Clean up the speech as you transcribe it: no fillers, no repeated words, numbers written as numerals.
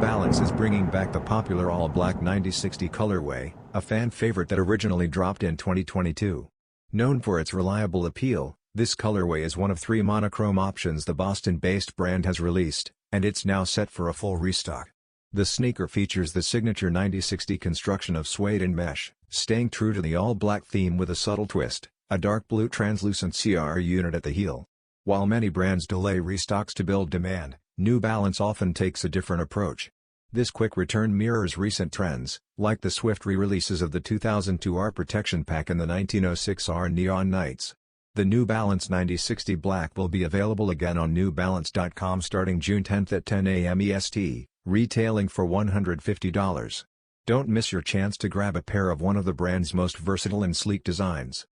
Balance is bringing back the popular all-black 9060 colorway, a fan favorite that originally dropped in 2022. Known for its reliable appeal, this colorway is one of 3 monochrome options the Boston-based brand has released, and it's now set for a full restock. The sneaker features the signature 9060 construction of suede and mesh, staying true to the all-black theme with a subtle twist, a dark blue translucent CR unit at the heel. While many brands delay restocks to build demand, New Balance often takes a different approach. This quick return mirrors recent trends, like the swift re-releases of the 2002 R Protection Pack and the 1906 R Neon Nights. The New Balance 9060 Black will be available again on newbalance.com starting June 10 at 10 AM EST, retailing for $150. Don't miss your chance to grab a pair of one of the brand's most versatile and sleek designs.